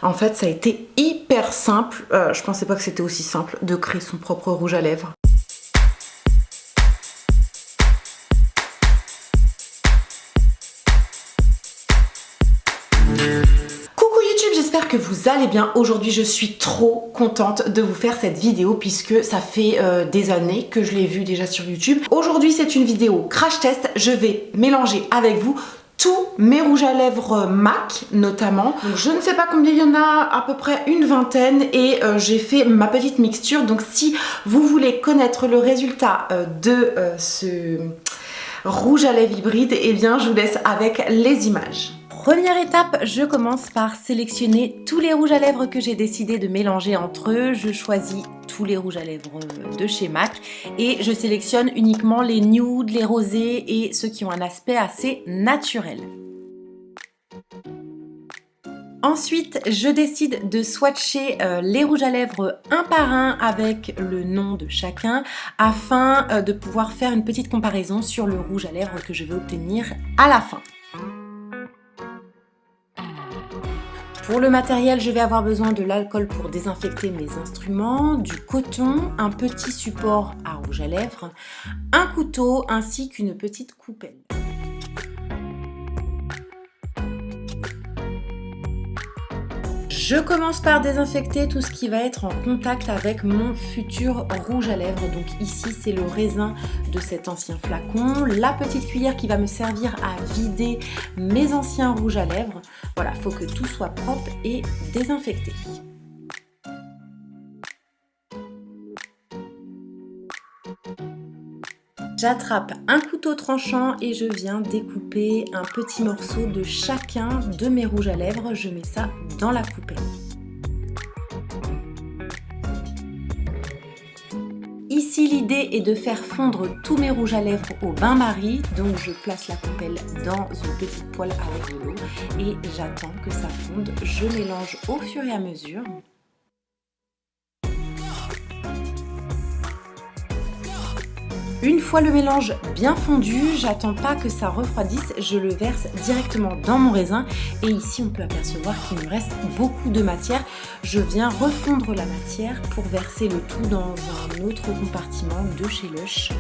En fait, ça a été hyper simple. Je pensais pas que c'était aussi simple de créer son propre rouge à lèvres. J'espère que vous allez bien. Aujourd'hui je suis trop contente de vous faire cette vidéo puisque ça fait des années que je l'ai vue déjà sur YouTube. Aujourd'hui c'est une vidéo crash test. Je vais mélanger avec vous tous mes rouges à lèvres MAC notamment. Donc, je ne sais pas combien il y en a, à peu près une vingtaine, et j'ai fait ma petite mixture. Donc si vous voulez connaître le résultat de ce rouge à lèvres hybride, eh bien je vous laisse avec les images. Première étape, je commence par sélectionner tous les rouges à lèvres que j'ai décidé de mélanger entre eux. Je choisis tous les rouges à lèvres de chez MAC et je sélectionne uniquement les nudes, les rosés et ceux qui ont un aspect assez naturel. Ensuite, je décide de swatcher les rouges à lèvres un par un avec le nom de chacun afin de pouvoir faire une petite comparaison sur le rouge à lèvres que je vais obtenir à la fin. Pour le matériel, je vais avoir besoin de l'alcool pour désinfecter mes instruments, du coton, un petit support à rouge à lèvres, un couteau ainsi qu'une petite coupelle. Je commence par désinfecter tout ce qui va être en contact avec mon futur rouge à lèvres. Donc ici c'est le raisin de cet ancien flacon, la petite cuillère qui va me servir à vider mes anciens rouges à lèvres. Voilà, il faut que tout soit propre et désinfecté. J'attrape un couteau tranchant et je viens découper un petit morceau de chacun de mes rouges à lèvres. Je mets ça dans la coupelle. Ici, l'idée est de faire fondre tous mes rouges à lèvres au bain-marie. Donc, je place la coupelle dans une petite poêle avec de l'eau et j'attends que ça fonde. Je mélange au fur et à mesure. Une fois le mélange bien fondu, j'attends pas que ça refroidisse, je le verse directement dans mon raisin et ici on peut apercevoir qu'il me reste beaucoup de matière. Je viens refondre la matière pour verser le tout dans un autre compartiment de chez Lush.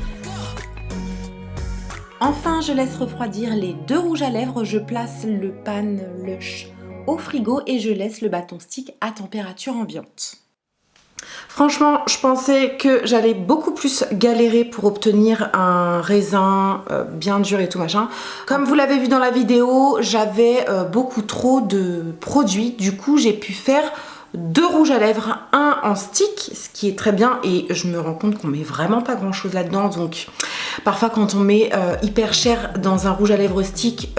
Enfin, je laisse refroidir les deux rouges à lèvres, je place le pan Lush au frigo et je laisse le bâton stick à température ambiante. Franchement, je pensais que j'allais beaucoup plus galérer pour obtenir un raisin bien dur et tout machin. Comme vous l'avez vu dans la vidéo, j'avais beaucoup trop de produits. Du coup, j'ai pu faire deux rouges à lèvres, un en stick, ce qui est très bien. Et je me rends compte qu'on met vraiment pas grand chose là-dedans. Donc, parfois quand on met hyper cher dans un rouge à lèvres stick,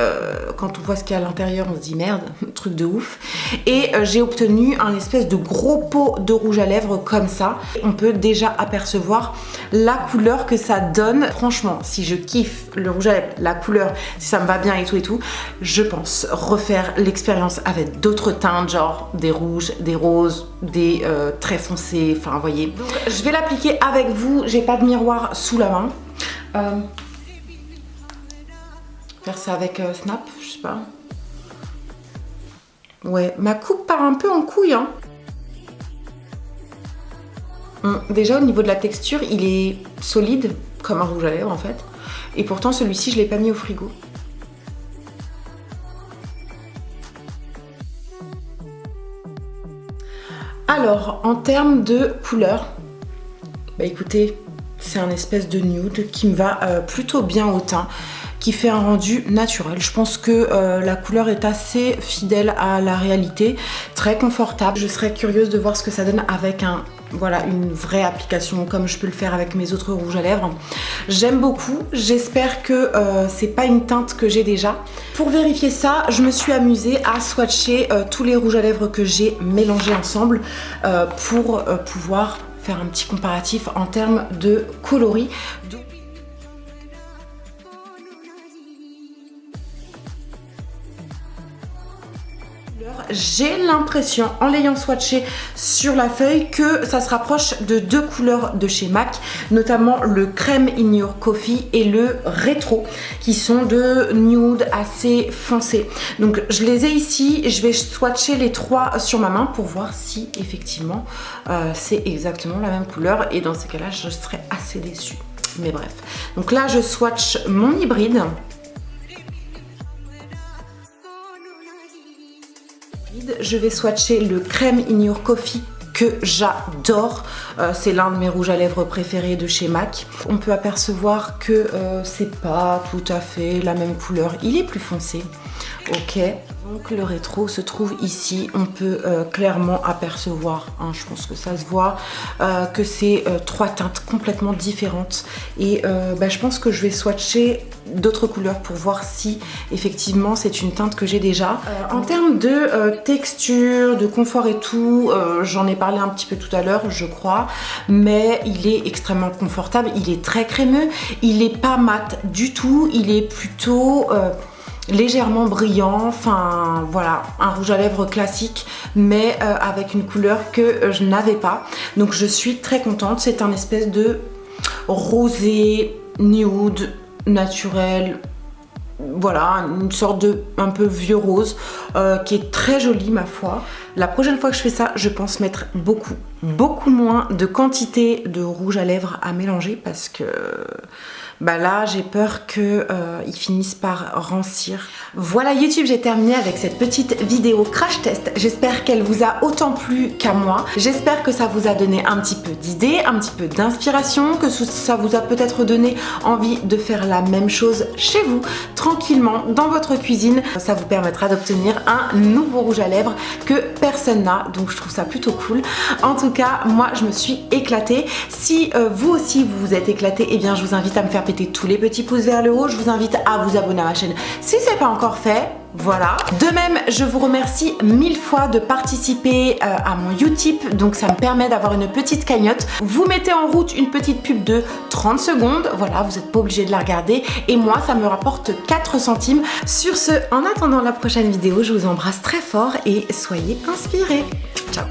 quand on voit ce qu'il y a à l'intérieur, on se dit merde, truc de ouf. Et j'ai obtenu un espèce de gros pot de rouge à lèvres comme ça. On peut déjà apercevoir la couleur que ça donne. Franchement, si je kiffe le rouge à lèvres, la couleur, si ça me va bien et tout, je pense refaire l'expérience avec d'autres teintes, genre des rouges, des roses, des très foncés, enfin vous voyez. Donc je vais l'appliquer avec vous, j'ai pas de miroir sous la main. Faire ça avec Snap, je sais pas. Ouais, ma coupe part un peu en couille, hein. Déjà au niveau de la texture, il est solide, comme un rouge à lèvres en fait. Et pourtant celui-ci, je l'ai pas mis au frigo. Alors, en termes de couleur, bah écoutez, c'est un espèce de nude qui me va plutôt bien au teint, qui fait un rendu naturel. Je pense que la couleur est assez fidèle à la réalité, très confortable. Je serais curieuse de voir ce que ça donne avec une vraie application comme je peux le faire avec mes autres rouges à lèvres. J'aime beaucoup, j'espère que c'est pas une teinte que j'ai déjà. Pour vérifier ça, je me suis amusée à swatcher tous les rouges à lèvres que j'ai mélangés ensemble pour pouvoir faire un petit comparatif en termes de coloris. j'ai l'impression, en l'ayant swatché sur la feuille, que ça se rapproche de deux couleurs de chez MAC, notamment le Crème in Your Coffee et le Rétro, qui sont de nude assez foncé. Donc je les ai ici, je vais swatcher les trois sur ma main pour voir si effectivement c'est exactement la même couleur, et dans ces cas-là je serais assez déçue. Mais bref, donc là je swatch mon hybride. Je vais swatcher le Crème in Your Coffee que j'adore, c'est l'un de mes rouges à lèvres préférés de chez MAC. On peut apercevoir que c'est pas tout à fait la même couleur, il est plus foncé. Ok, donc le Rétro se trouve ici, on peut clairement apercevoir, hein, je pense que ça se voit, que c'est trois teintes complètement différentes, et je pense que je vais swatcher d'autres couleurs pour voir si effectivement c'est une teinte que j'ai déjà. En termes de texture, de confort et tout, j'en ai parlé un petit peu tout à l'heure je crois, mais il est extrêmement confortable, il est très crémeux, il est pas mat du tout, il est plutôt légèrement brillant, enfin voilà, un rouge à lèvres classique mais avec une couleur que je n'avais pas, donc je suis très contente. C'est un espèce de rosé nude naturel, voilà, une sorte de un peu vieux rose qui est très joli ma foi. La prochaine fois que je fais ça, je pense mettre beaucoup moins de quantité de rouge à lèvres à mélanger, parce que là j'ai peur que ils finissent par rancir. Voilà YouTube, j'ai terminé avec cette petite vidéo crash test. J'espère qu'elle vous a autant plu qu'à moi. J'espère que ça vous a donné un petit peu d'idées, un petit peu d'inspiration, que ça vous a peut-être donné envie de faire la même chose chez vous, tranquillement, dans votre cuisine. Ça vous permettra d'obtenir un nouveau rouge à lèvres que personne n'a, donc je trouve ça plutôt cool. En tout cas, moi je me suis éclatée. Si vous aussi vous vous êtes éclaté, eh bien je vous invite à me faire péter tous les petits pouces vers le haut. Je vous invite à vous abonner à ma chaîne si c'est pas encore fait. Voilà. De même, je vous remercie 1000 fois de participer à mon Utip, donc ça me permet d'avoir une petite cagnotte. Vous mettez en route une petite pub de 30 secondes, voilà, vous n'êtes pas obligé de la regarder, et moi ça me rapporte 4 centimes. Sur ce, en attendant la prochaine vidéo, je vous embrasse très fort et soyez inspirés. Ciao.